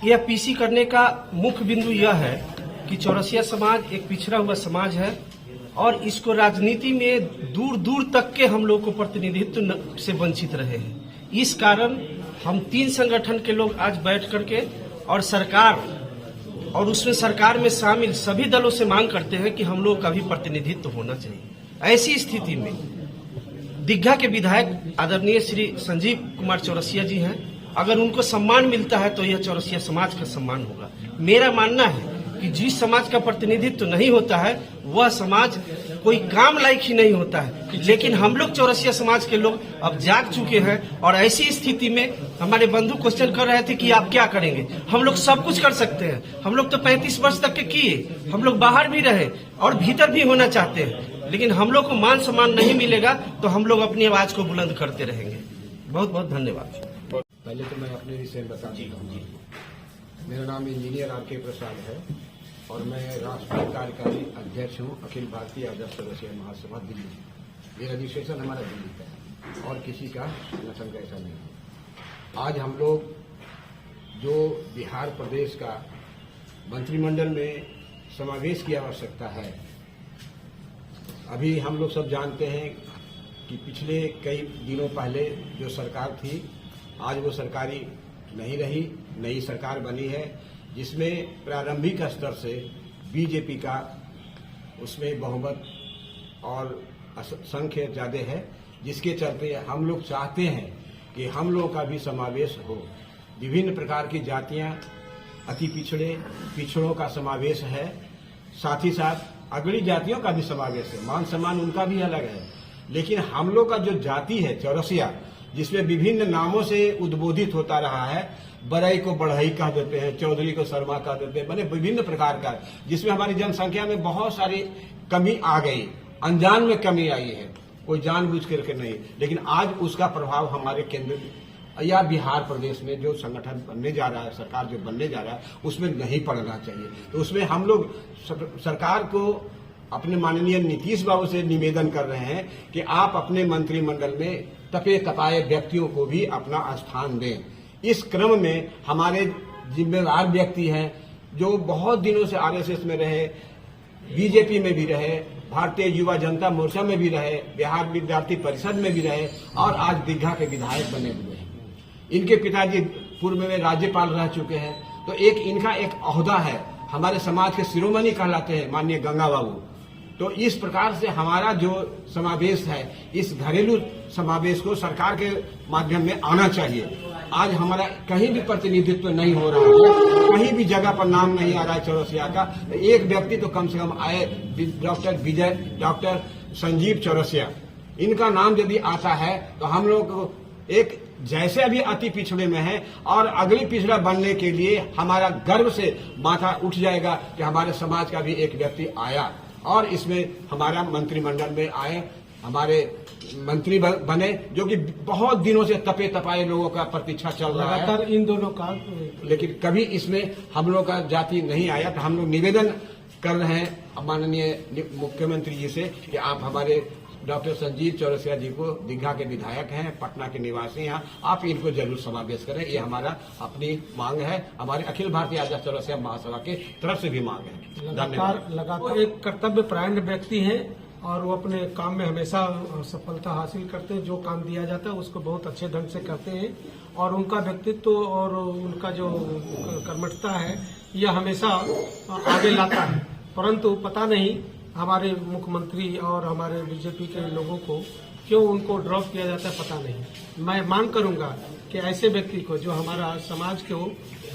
यह पीसी करने का मुख्य बिंदु यह है कि चौरसिया समाज एक पिछड़ा हुआ समाज है और इसको राजनीति में दूर दूर तक के हम लोग को प्रतिनिधित्व से वंचित रहे हैं। इस कारण हम 3 संगठन के लोग आज बैठ करके और सरकार और उसमें सरकार में शामिल सभी दलों से मांग करते हैं कि हम लोग का भी प्रतिनिधित्व होना चाहिए। ऐसी स्थिति में दीघा के विधायक आदरणीय श्री संजीव कुमार चौरसिया जी हैं। अगर उनको सम्मान मिलता है तो यह चौरसिया समाज का सम्मान होगा। मेरा मानना है कि जिस समाज का प्रतिनिधित्व नहीं होता है वह समाज कोई काम लायक ही नहीं होता है। लेकिन हम लोग चौरसिया समाज के लोग अब जाग चुके हैं और ऐसी स्थिति में हमारे बंधु क्वेश्चन कर रहे थे कि आप क्या करेंगे। हम लोग सब कुछ कर सकते हैं। हम लोग तो 35 वर्ष तक के किए, हम लोग बाहर भी रहे और भीतर भी होना चाहते हैं, लेकिन हम लोग को मान सम्मान नहीं मिलेगा तो हम लोग अपनी आवाज को बुलंद करते रहेंगे। बहुत बहुत धन्यवाद। पहले तो मैं अपने विषय में बता देता हूँ। मेरा नाम इंजीनियर आर.के. प्रसाद है और मैं राष्ट्रीय कार्यकारी अध्यक्ष हूँ अखिल भारतीय आदर्श चौरसिया महासभा दिल्ली। ये रजिस्ट्रेशन हमारा दिल्ली का है और किसी का संगठन का ऐसा नहीं है। आज हम लोग जो बिहार प्रदेश का मंत्रिमंडल में समावेश की आवश्यकता है, अभी हम लोग सब जानते हैं कि पिछले कई दिनों पहले जो सरकार थी आज वो सरकारी नहीं रही, नई सरकार बनी है जिसमें प्रारंभिक स्तर से बीजेपी का उसमें बहुमत और संख्या ज्यादा है, जिसके चलते हम लोग चाहते हैं कि हम लोगों का भी समावेश हो। विभिन्न प्रकार की जातियां, अति पिछड़ों का समावेश है, साथ ही साथ अगड़ी जातियों का भी समावेश है। मान सम्मान उनका भी अलग है, लेकिन हम लोग का जो जाति है चौरसिया, जिसमें विभिन्न नामों से उद्बोधित होता रहा है, बड़ई को बढ़ई कह देते हैं, चौधरी को शर्मा कह देते हैं, मैंने विभिन्न प्रकार का, जिसमें हमारी जनसंख्या में बहुत सारी कमी आ गई, अनजान में कमी आई है, कोई जानबूझ करके नहीं। लेकिन आज उसका प्रभाव हमारे केंद्र या बिहार प्रदेश में जो संगठन बनने जा रहा है, सरकार जो बनने जा रहा है, उसमें नहीं पड़ना चाहिए। तो उसमें हम लोग सरकार को अपने माननीय नीतीश बाबू से निवेदन कर रहे हैं कि आप अपने मंत्रिमंडल में तपे तपाए व्यक्तियों को भी अपना स्थान दें। इस क्रम में हमारे जिम्मेदार व्यक्ति हैं जो बहुत दिनों से आरएसएस में रहे, बीजेपी में भी रहे, भारतीय युवा जनता मोर्चा में भी रहे, बिहार विद्यार्थी परिषद में भी रहे और आज दीघा के विधायक बने हुए हैं। इनके पिताजी पूर्व में राज्यपाल रह चुके हैं, तो इनका एक ओहदा है, हमारे समाज के शिरोमणि कहलाते हैं माननीय गंगा बाबू। तो इस प्रकार से हमारा जो समावेश है, इस घरेलू समावेश को सरकार के माध्यम में आना चाहिए। आज हमारा कहीं भी प्रतिनिधित्व नहीं हो रहा है, कहीं भी जगह पर नाम नहीं आ रहा है चौरसिया का। एक व्यक्ति तो कम से कम आए, डॉक्टर संजीव चौरसिया, इनका नाम यदि आता है तो हम लोग एक जैसे अभी अति पिछड़े में है और अगली पिछड़ा बनने के लिए हमारा गर्व से माथा उठ जाएगा कि हमारे समाज का भी एक व्यक्ति आया और इसमें हमारा मंत्रिमंडल में आए, हमारे मंत्री बने, जो कि बहुत दिनों से तपे तपाए लोगों का प्रतीक्षा चल रहा है लगातार इन दोनों का, लेकिन कभी इसमें हम लोग का जाति नहीं आया। तो हम लोग निवेदन कर रहे हैं माननीय मुख्यमंत्री जी से कि आप हमारे डॉक्टर संजीव चौरसिया जी को, दीघा के विधायक हैं, पटना के निवासी हैं, आप इनको जरूर समावेश करें। ये हमारा अपनी मांग है, हमारे अखिल भारतीय आदर्श चौरसिया महासभा के तरफ से भी मांग है। लगातार एक कर्तव्य परायण व्यक्ति हैं और वो अपने काम में हमेशा सफलता हासिल करते हैं। जो काम दिया जाता है उसको बहुत अच्छे ढंग से करते हैं और उनका व्यक्तित्व और उनका जो कर्मठता है यह हमेशा आगे लाता है। परंतु पता नहीं हमारे मुख्यमंत्री और हमारे बीजेपी के लोगों को क्यों उनको ड्रॉप किया जाता है, पता नहीं। मैं मांग करूंगा कि ऐसे व्यक्ति को जो हमारा समाज को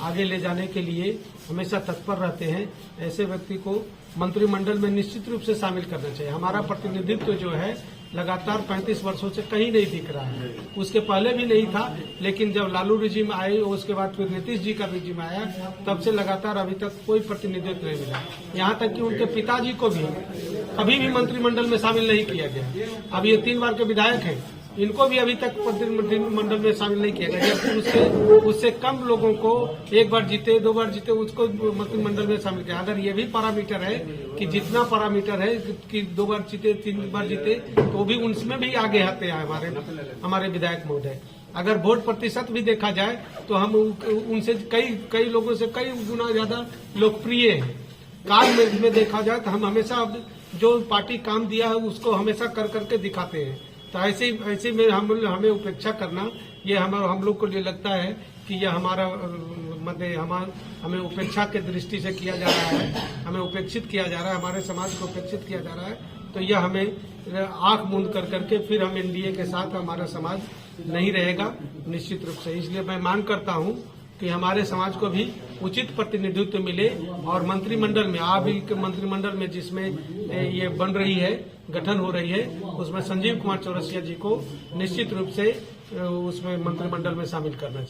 आगे ले जाने के लिए हमेशा तत्पर रहते हैं, ऐसे व्यक्ति को मंत्रिमंडल में निश्चित रूप से शामिल करना चाहिए। हमारा प्रतिनिधित्व जो है लगातार 35 वर्षों से कहीं नहीं दिख रहा है। उसके पहले भी नहीं था, लेकिन जब लालू रिजीम आई उसके बाद फिर नीतीश जी का रिजीम आया, तब से लगातार अभी तक कोई प्रतिनिधित्व नहीं मिला। यहाँ तक कि उनके पिताजी को भी कभी भी मंत्रिमंडल में शामिल नहीं किया गया। अब ये 3 बार के विधायक हैं, इनको भी अभी तक मंत्रिमंडल में शामिल नहीं किया गया। जबकि उससे कम लोगों को 1 बार जीते 2 बार जीते उसको मंत्रिमंडल में शामिल किया। अगर ये भी पैरामीटर है कि जितना पैरामीटर है कि 2 बार जीते 3 बार जीते, तो भी उनमें भी आगे आते हैं हमारे विधायक महोदय। अगर वोट प्रतिशत भी देखा जाए तो हम उनसे कई लोगों से कई गुना ज्यादा लोकप्रिय हैं। काम में देखा जाए तो हम हमेशा जो पार्टी काम दिया है उसको हमेशा कर करके दिखाते हैं। तो ऐसे में हमें उपेक्षा करना ये हम लोग को ये लगता है कि यह हमारा हमें उपेक्षा के दृष्टि से किया जा रहा है, हमें उपेक्षित किया जा रहा है, हमारे समाज को उपेक्षित किया जा रहा है। तो यह हमें आंख मूंद कर करके फिर हम एनडीए के साथ हमारा समाज नहीं रहेगा निश्चित रूप से। इसलिए मैं मांग करता हूं कि हमारे समाज को भी उचित प्रतिनिधित्व मिले और मंत्रिमंडल में मंत्रिमंडल में जिसमें ये बन रही है, गठन हो रही है, उसमें संजीव कुमार चौरसिया जी को निश्चित रूप से उसमें मंत्रिमंडल में शामिल करना चाहिए।